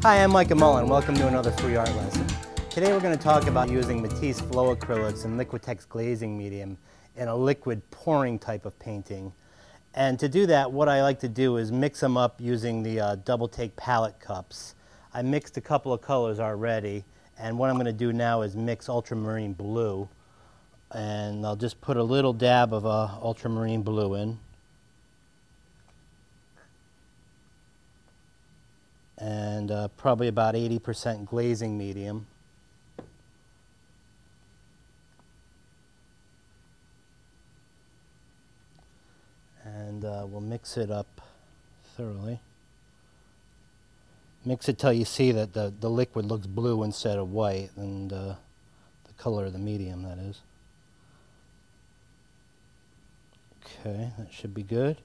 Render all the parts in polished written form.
Hi, I'm Micah Mullen. Welcome to another free art lesson. Today we're going to talk about using Matisse flow acrylics and Liquitex glazing medium in a liquid pouring type of painting. And to do that, what I like to do is mix them up using the double take palette cups. I mixed a couple of colors already, and what I'm going to do now is mix ultramarine blue. And I'll just put a little dab of ultramarine blue in. And probably about 80% glazing medium. And we'll mix it up thoroughly. Mix it till you see that the liquid looks blue instead of white, and the color of the medium, that is. Okay, that should be good.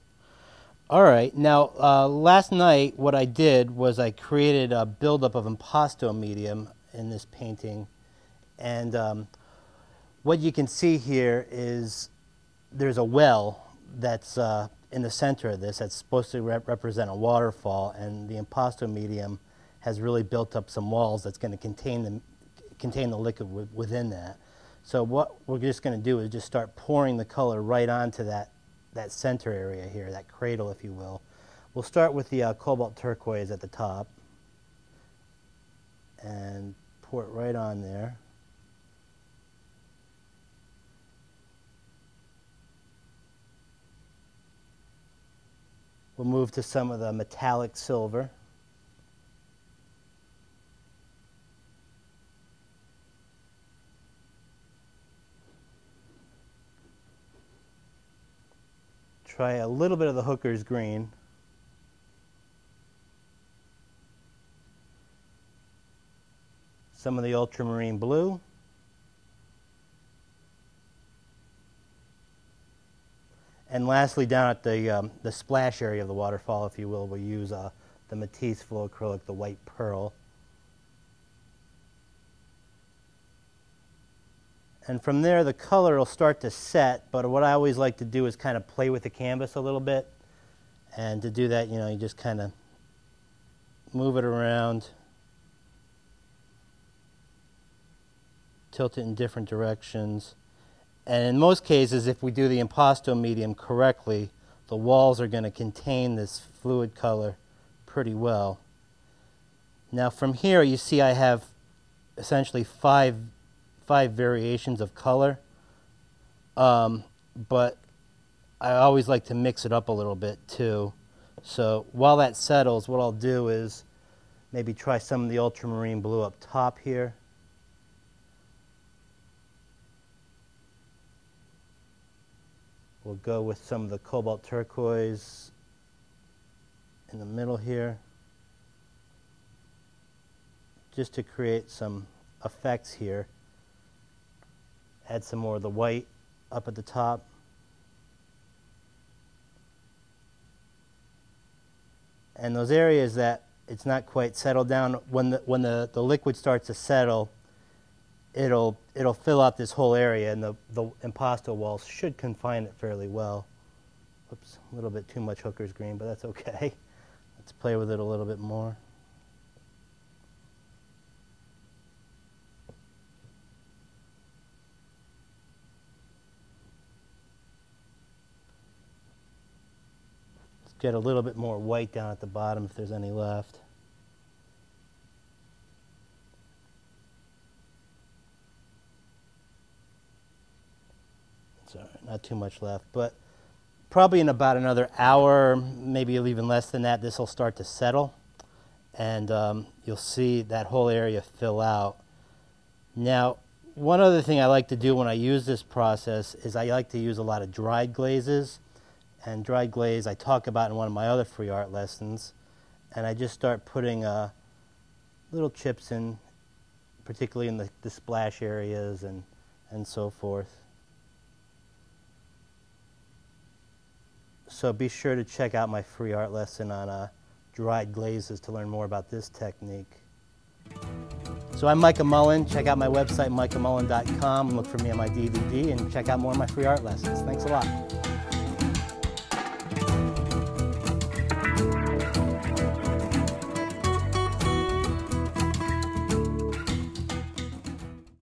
Alright, now last night what I did was I created a buildup of impasto medium in this painting, and what you can see here is there's a well that's in the center of this that's supposed to represent a waterfall, and the impasto medium has really built up some walls that's going to contain the liquid within that. So what we're just going to do is just start pouring the color right onto that center area here, that cradle, if you will. We'll start with the cobalt turquoise at the top and pour it right on there. We'll move to some of the metallic silver. Try a little bit of the hooker's green. Some of the ultramarine blue. And lastly, down at the splash area of the waterfall, if you will, we'll use the Matisse flow acrylic, the white pearl. And from there, the color will start to set, but what I always like to do is kind of play with the canvas a little bit. And to do that, you just kind of move it around, tilt it in different directions. And in most cases, if we do the impasto medium correctly, the walls are going to contain this fluid color pretty well. Now from here, you see I have essentially five variations of color, but I always like to mix it up a little bit too. So while that settles, what I'll do is maybe try some of the ultramarine blue up top here. We'll go with some of the cobalt turquoise in the middle here, just to create some effects here. Add some more of the white up at the top. And those areas that it's not quite settled down, when the liquid starts to settle, it'll fill out this whole area, and the impasto walls should confine it fairly well. Oops, a little bit too much hooker's green, but that's okay. Let's play with it a little bit more. Let's get a little bit more white down at the bottom if there's any left. Sorry, not too much left, but probably in about another hour, maybe even less than that, this will start to settle, and you'll see that whole area fill out. Now, one other thing I like to do when I use this process is I like to use a lot of dried glazes, and dried glaze I talk about in one of my other free art lessons, and I just start putting little chips in, particularly in the splash areas and so forth. So be sure to check out my free art lesson on dried glazes to learn more about this technique. So I'm Micah Mullen. Check out my website, micahmullen.com, and look for me on my DVD, and check out more of my free art lessons. Thanks a lot.